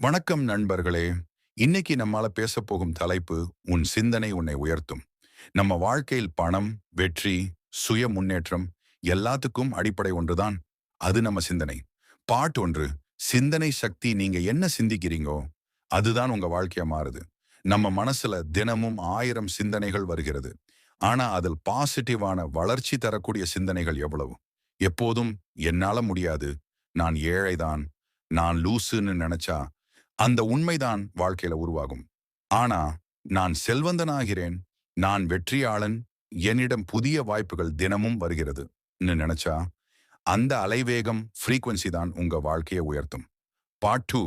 வணக்கம் நண்பர்களே. இன்னைக்கு நம்மால பேசப் போகும் தலைப்பு உன் சிந்தனை உன்னை உயர்த்தும். நம்ம வாழ்க்கையில் பணம், வெற்றி, சுய முன்னேற்றம் எல்லாத்துக்கும் அடிப்படை ஒன்றுதான். அது நம்ம சிந்தனை. பார்ட் 1. சிந்தனை சக்தி. நீங்க என்ன சிந்திக்கிறீங்கோ அதுதான் உங்க வாழ்க்கையா மாறுது. நம்ம மனசுல தினமும் 1000 சிந்தனைகள் வருகிறது. ஆனா அதில் பாசிட்டிவான வளர்ச்சி தரக்கூடிய சிந்தனைகள் எவ்வளவு? எப்போதும் என்னால முடியாது, நான் ஏழைதான், நான் லூசுன்னு நினைச்சா அந்த உண்மைதான் வாழ்க்கையில உருவாகும். ஆனா, நான் செல்வந்தனாகிறேன், நான் வெற்றியாளன், என்னிடம் புதிய வாய்ப்புகள் தினமும் வருகிறது நினைச்சா, அந்த அலைவேகம் ஃப்ரீக்வன்சி தான் உங்க வாழ்க்கையை உயர்த்தும். பார்ட் 2.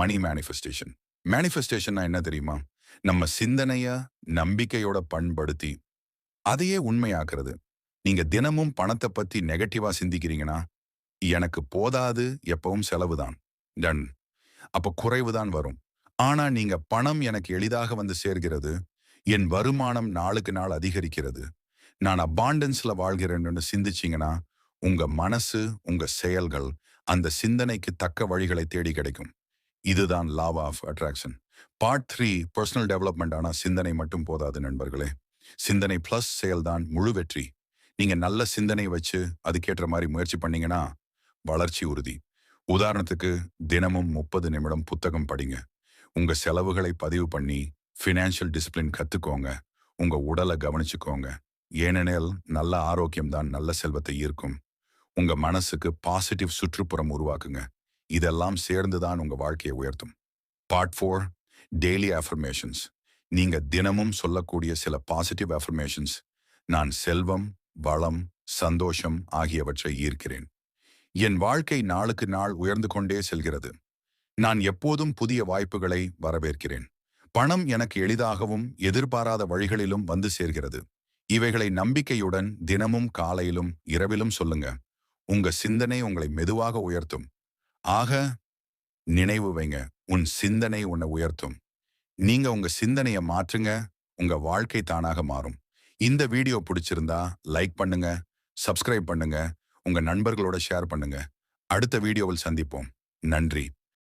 மணி மேனிஃபெஸ்டேஷன். மேனிஃபெஸ்டேஷன்னா என்ன தெரியுமா? நம்ம சிந்தனைய நம்பிக்கையோட பண்படுத்தி அதையே உண்மையாக்குறது. நீங்க தினமும் பணத்தை பத்தி நெகட்டிவா சிந்திக்கிறீங்கன்னா, எனக்கு போதாது, எப்பவும் செலவுதான். டன். அப்ப குறைவுதான் வரும். ஆனா நீங்க பணம் எனக்கு எளிதாக வந்து சேர்கிறது, என் வருமானம் நாளுக்கு நாள் அதிகரிக்கிறது, நான் அபாண்டன்ஸ்ல வாழ்கிறேன்னு சிந்திச்சீங்கன்னா, உங்க மனசு, உங்க செயல்கள் அந்த சிந்தனைக்கு தக்க வழிகளை தேடி கிடைக்கும். இதுதான் law of attraction. Part 3. Personal development. ஆனா சிந்தனை மட்டும் போதாது நண்பர்களே. சிந்தனை பிளஸ் செயல்தான் முழு வெற்றி. நீங்க நல்ல சிந்தனை வச்சு அதுக்கேற்ற மாதிரி முயற்சி பண்ணீங்கன்னா வளர்ச்சி உறுதி. உதாரணத்துக்கு, தினமும் 30 நிமிடம் புத்தகம் படிங்க. உங்க செலவுகளை பதிவு பண்ணி ஃபினான்ஷியல் டிசிப்ளின் கத்துக்கோங்க. உங்க உடலை கவனிச்சுக்கோங்க. ஏனெனில் நல்ல ஆரோக்கியம் தான் நல்ல செல்வத்தை ஈர்க்கும். உங்க மனசுக்கு பாசிட்டிவ் சுற்றுப்புறம் உருவாக்குங்க. இதெல்லாம் சேர்ந்து தான் உங்க வாழ்க்கையை உயர்த்தும். பார்ட் 4. Daily affirmations. நீங்க தினமும் சொல்லக்கூடிய சில பாசிட்டிவ் அஃபர்மேஷன்ஸ். நான் செல்வம், வளம், சந்தோஷம் ஆகியவற்றை ஈர்க்கிறேன். என் வாழ்க்கை நாளுக்கு நாள் உயர்ந்து கொண்டே செல்கிறது. நான் எப்போதும் புதிய வாய்ப்புகளை வரவேற்கிறேன். பணம் எனக்கு எளிதாகவும் எதிர்பாராத வழிகளிலும் வந்து சேர்கிறது. இவைகளை நம்பிக்கையுடன் தினமும் காலையிலும் இரவிலும் சொல்லுங்க. உங்க சிந்தனை உங்களை மெதுவாக உயர்த்தும். ஆக, நினைவு வைங்க, உன் சிந்தனை உன்னை உயர்த்தும். நீங்க உங்க சிந்தனையை மாற்றுங்க, உங்க வாழ்க்கை தானாக மாறும். இந்த வீடியோ பிடிச்சிருந்தா லைக் பண்ணுங்க, சப்ஸ்கிரைப் பண்ணுங்க, உங்க நண்பர்களோட ஷேர் பண்ணுங்க. அடுத்த வீடியோவில் சந்திப்போம். நன்றி.